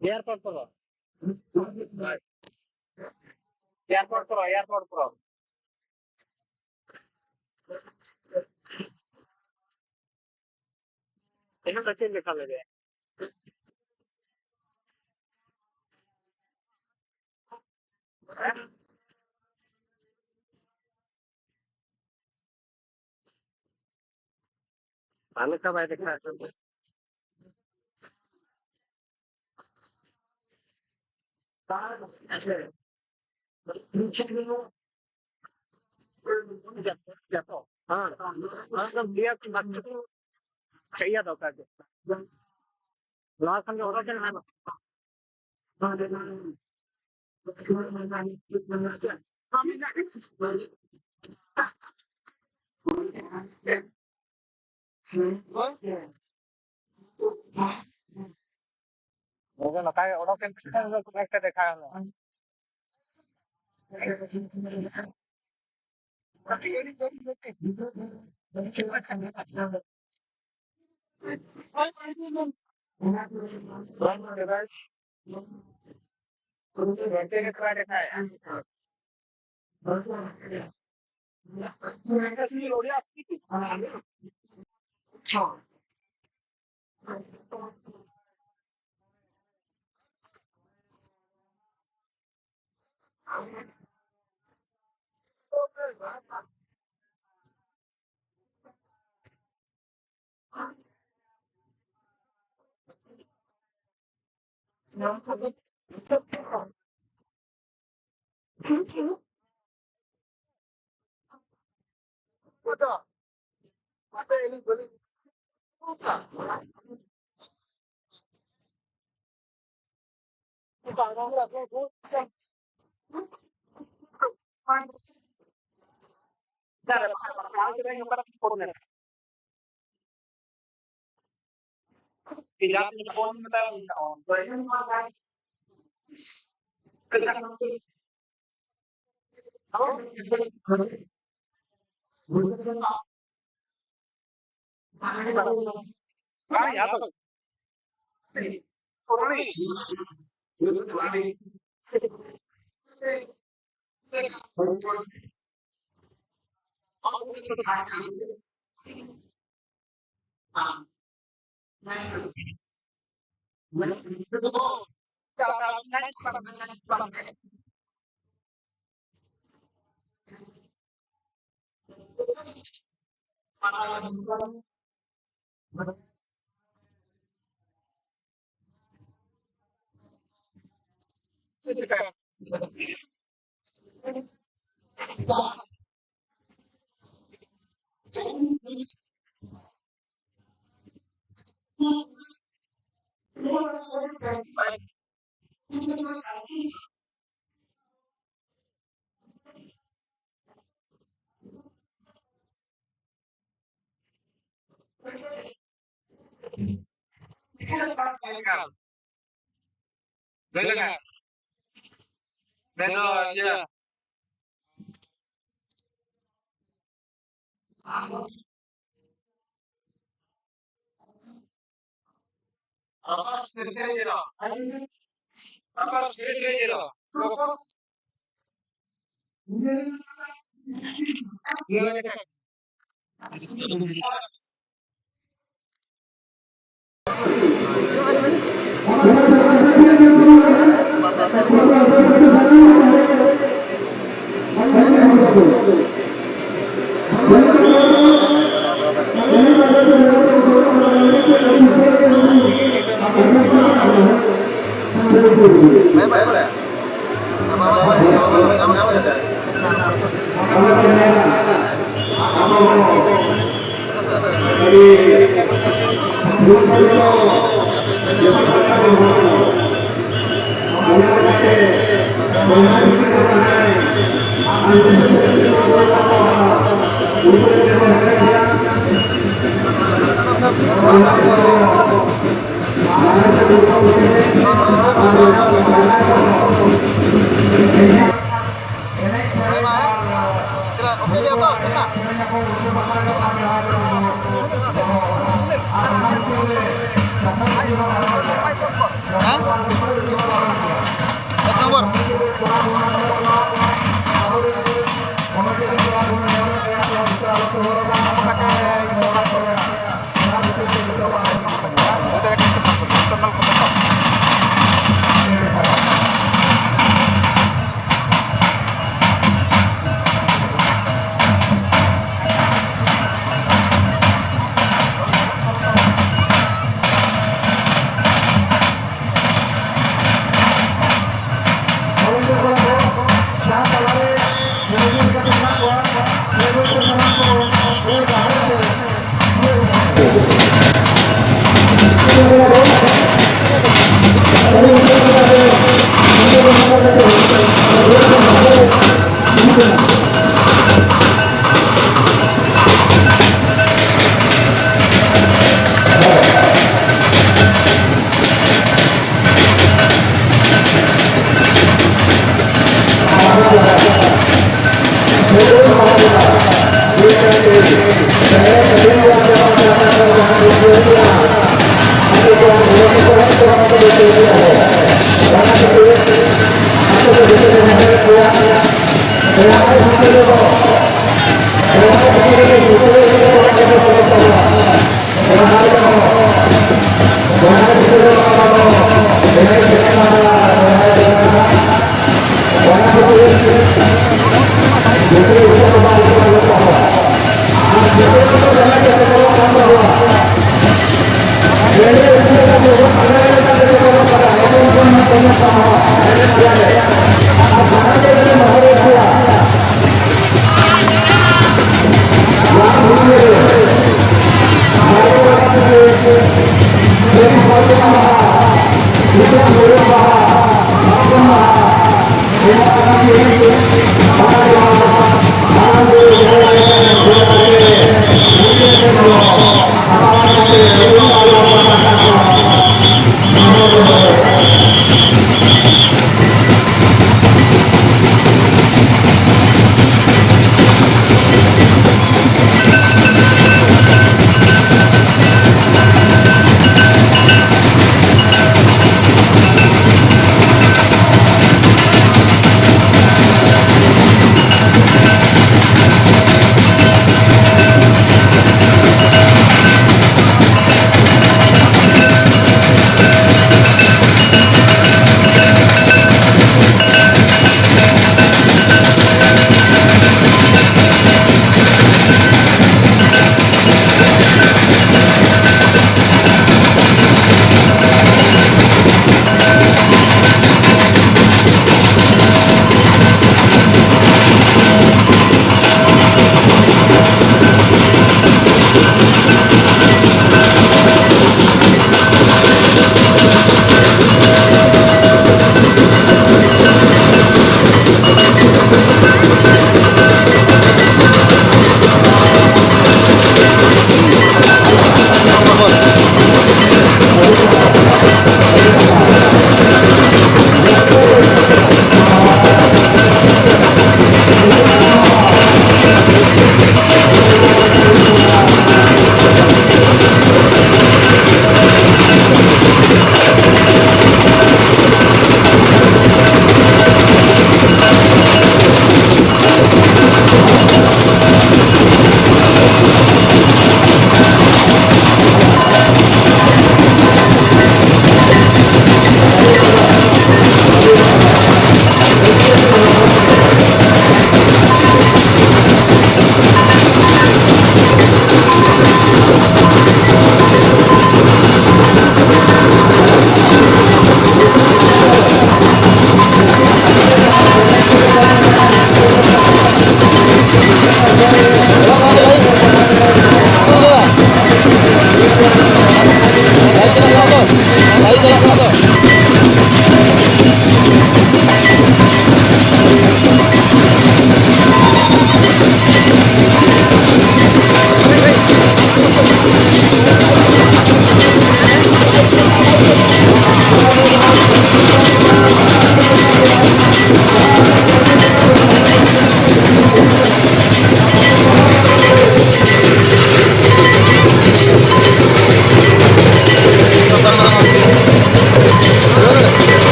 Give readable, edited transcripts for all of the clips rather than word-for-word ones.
Airport करो airport करो airport करो ಏನು ಟಚ್ ಬೇಕಾಗಿದೆ तालुका बाय देखा हाँ हाँ सब दिया चाहिए तो कर दे लास्ट हम जो के ना होगा ना काय ओडो के একটা দেখা হলো ঘন্टे के ट्राई देखा है असली लोड़ी आती पता पता ये बोली फोन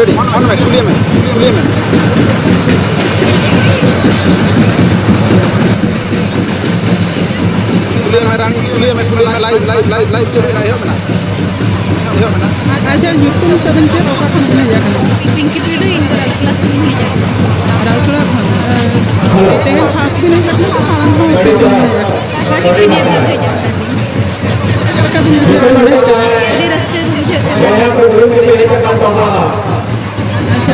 ready. On mic, खुलिए में. खुलिए में लाइव चल रहा है अपना. अच्छा YouTube सेवन के रोका हम नहीं जाएगा पिंकी पीड़ो इनको क्लास नहीं जाएगा राउटर तेल खास भी नहीं करना तो सावन को ऐसे भी नहीं जाएगा सच में नहीं आगे जाता कभी नहीं जाएगा ये रास्ते मुझे अच्छा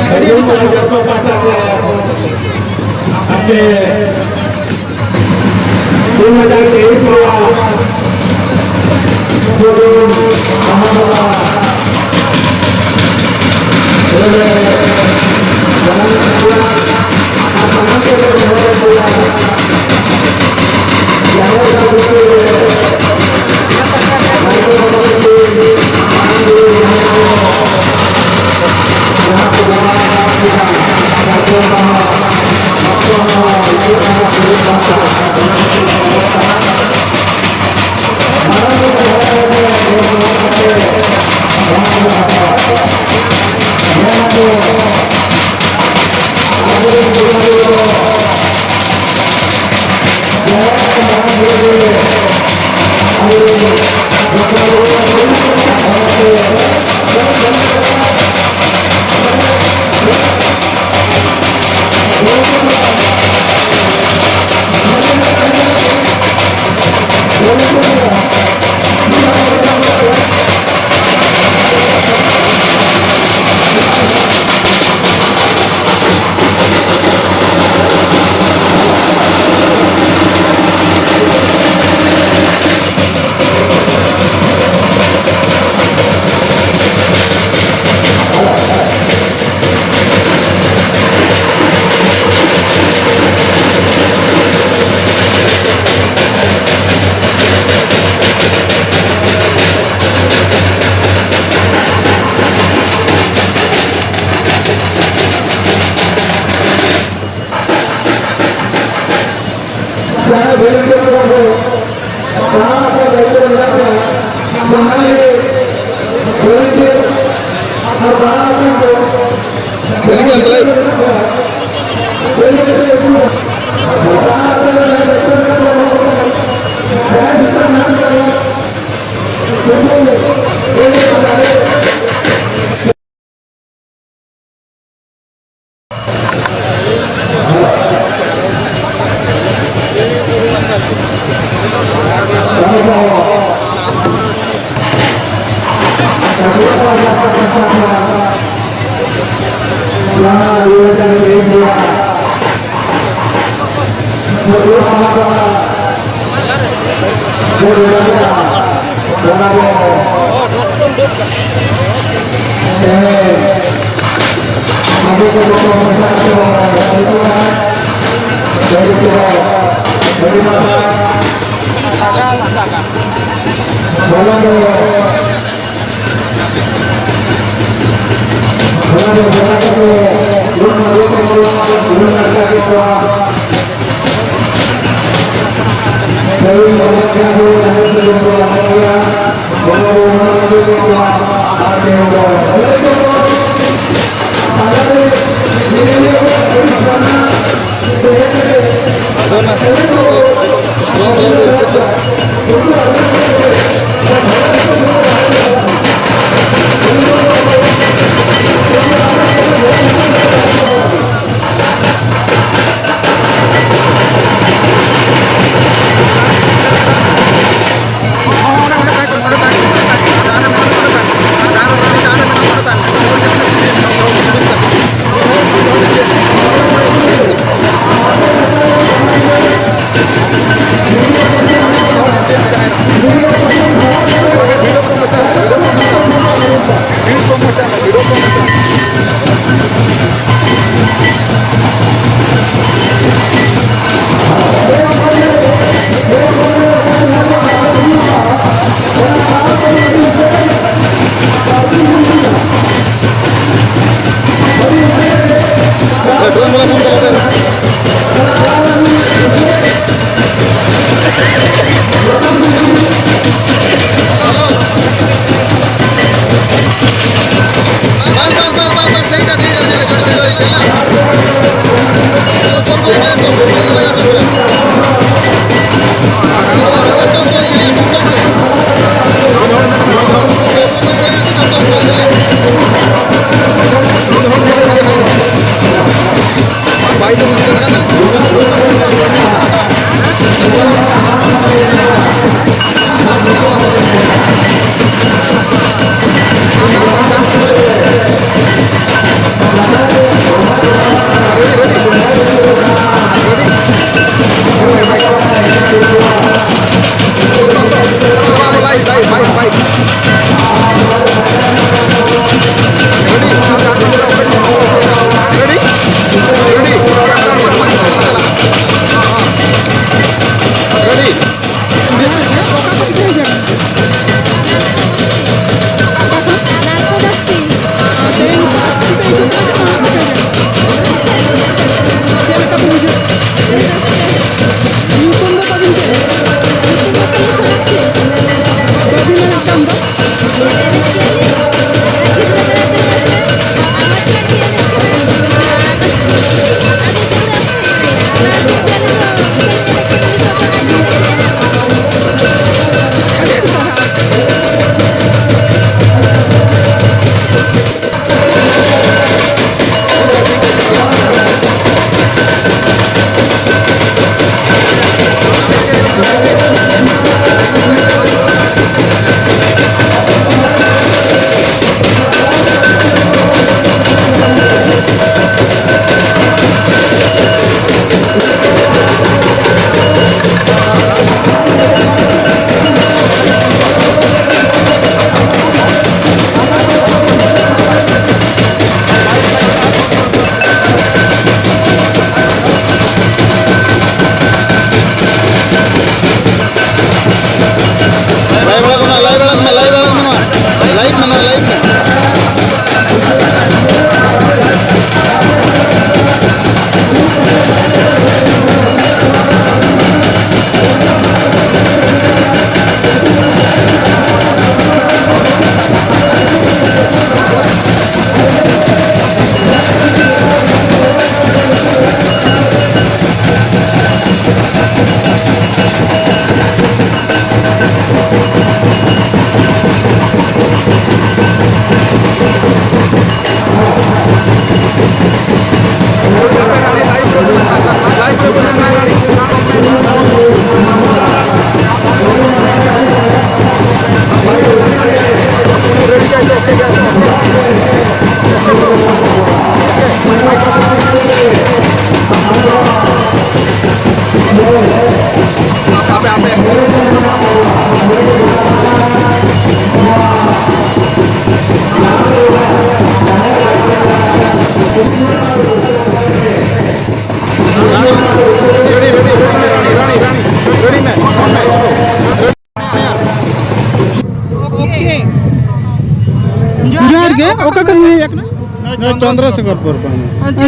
चंद्रशेखर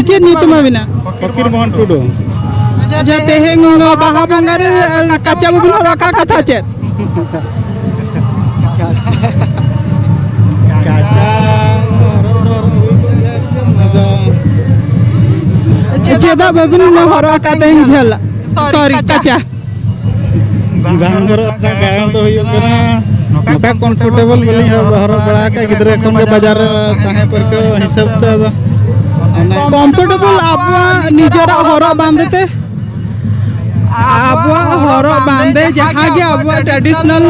चेत ᱧᱩᱛᱩᱢ ᱟᱵᱤᱱᱟᱜ फकीर मोहन टुडू ᱟᱪᱪᱷᱟ ᱛᱮᱦᱮᱧ ᱵᱟᱦᱟ ᱵᱚᱸᱜᱟ ᱨᱮ ᱠᱟᱪᱟ ᱵᱟᱵᱤᱱ ᱦᱚᱨᱚᱜ ᱟᱠᱟᱫ ᱠᱟᱛᱷᱟ ᱪᱮᱫ चेदा बाबिन हरवा का तेहन झल सॉरी कच्चा बांगर कारण तो हुई कना नका कंफर्टेबल बोली हर बड़ा का गिदरे कम के बाजार ताहे पर के हिसाब से कंफर्टेबल आबवा निजरा हरवा बांधते आबवा हरवा बांधे जहां के आबवा ट्रेडिशनल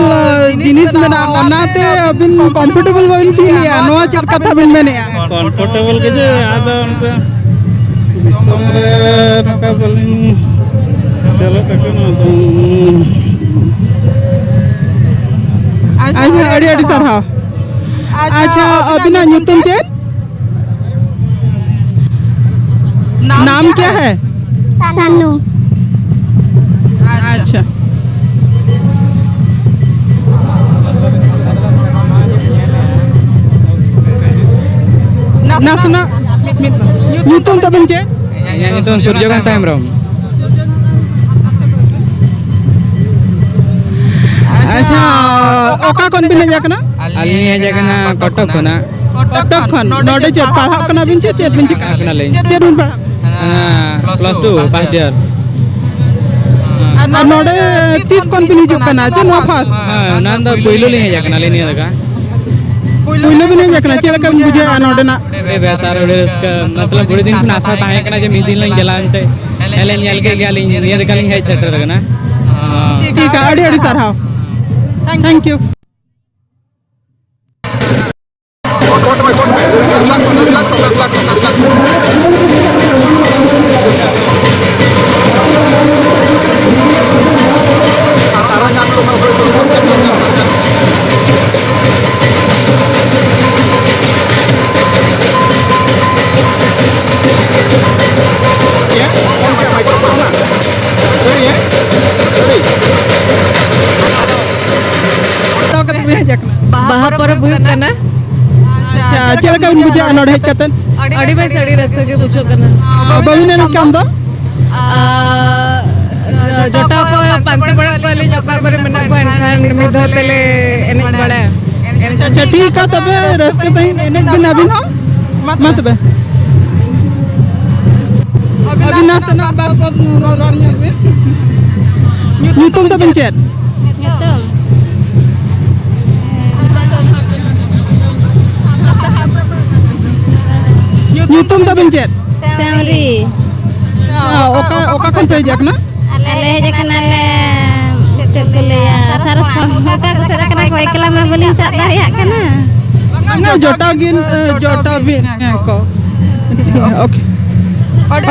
जिनिस में बनाते अबिन कंफर्टेबल बन फील या नवा चल कथा बिन में कंफर्टेबल के जे आदा उनका समरे नका बोली चलो टकनो अच्छा अड़ी अड़ी सर हाँ अच्छा अबिना न्यूटन चेन नाम क्या है सानू अच्छा ना सुना न्यूटन तबन चेन yang itu Surjokan time rom. अच्छा ओका कौन बिन जाकना Alini aja kena kotok kena. टक खन नोडे चेत पढ़ा कना बिन चेत बिन चेत Kena lain. चेत बिन पढ़ा Plus 2 pas dia. नोडे 30 कौन बिन हिजुक कना चे नो फास Nanda puilu lini aja kena lini ada kan. पुइलो बिन जाकना चेल का बुझे नोडे ना Biasa udah मतलब बड़े दिन pun asa tahe kena je midin lain jalan te. Elen nyal ke gali ni ada kali hai chatter kena. ठीक है अड़ी अड़ी सारहाव थैंक यू बाहा परब हुई कना अच्छा चल का उन बुझा नोड हेज कतन अड़ी बेस अड़ी रस्का के पूछो कना बबिने न काम दो जोटा को पांते बड़ा वाले जोका करे मना को एनखान मिधोतले एने बड़ा अच्छा ठीक है तबे रस्के तही एने बिन अबिन मत बे अबिना से ना बाप पद रोर ᱧᱮᱞ बे nyutum ta bencet nyutum ta bencet Sauri. oka kon pe jak na Ale jakana le tekele ya. Saras oka saya kana ko ekla ma boleh sak daya kana. enggak jota bin ko oke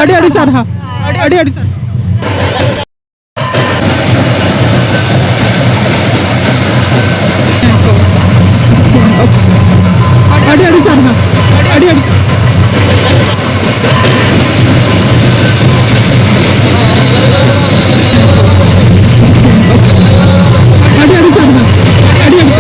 adi adi sarha adi adi sarha adi adi sarha adi adi adi adi sarha adi adi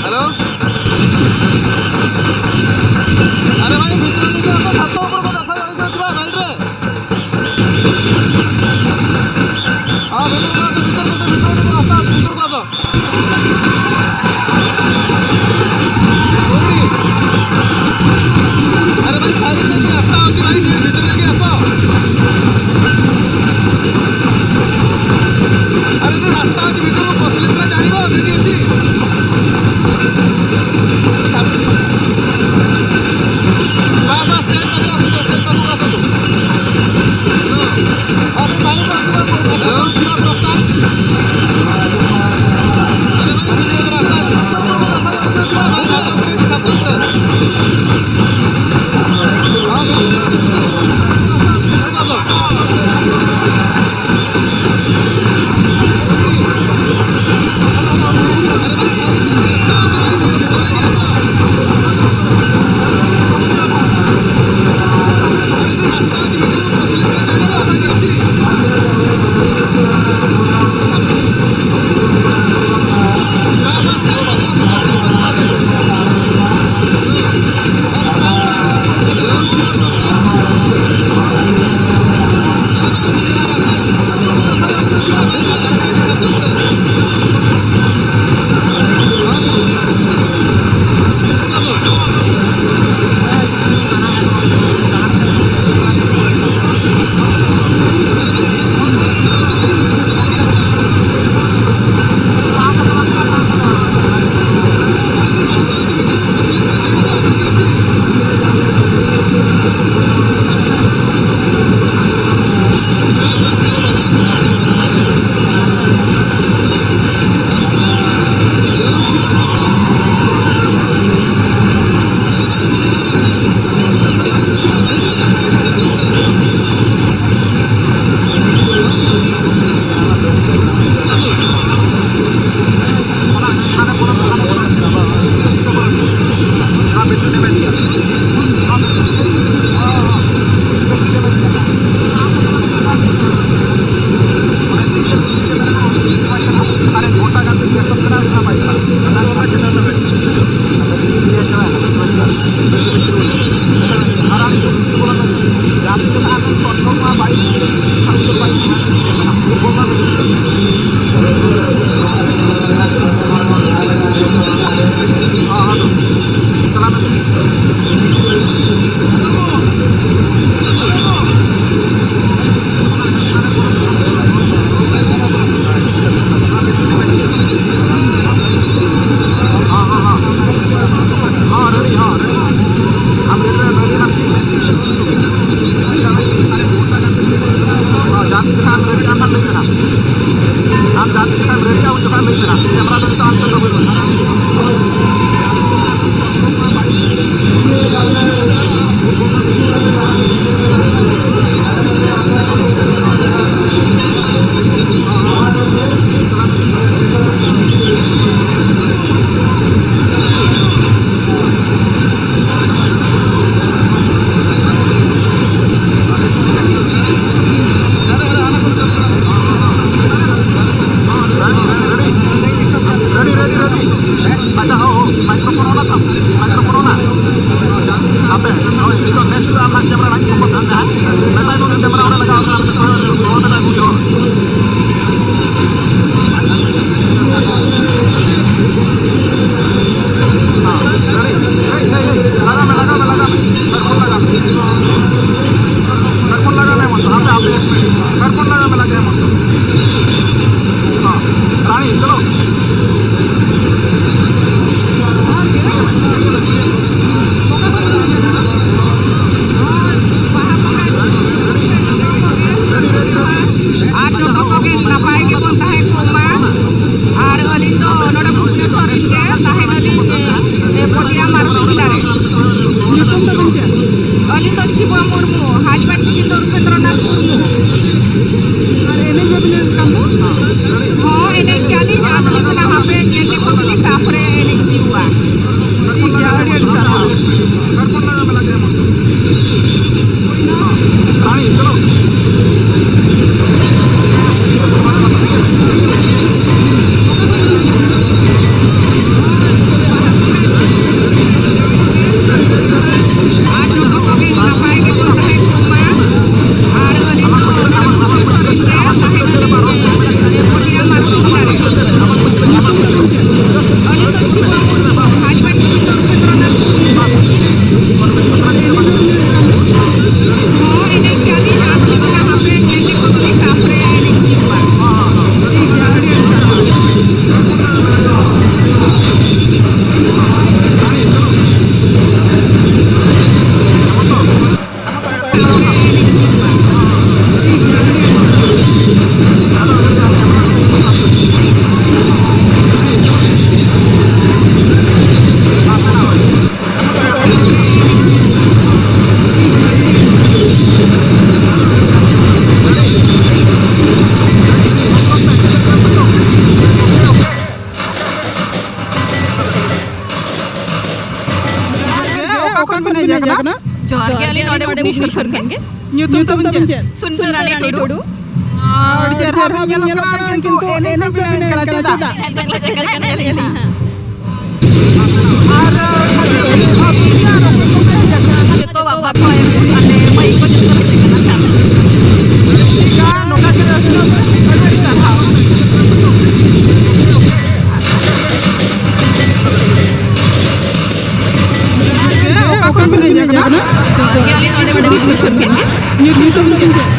Hello.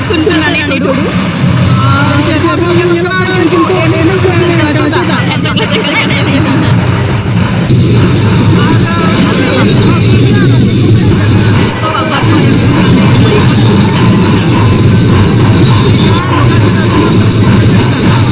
Sunsunane Nidodu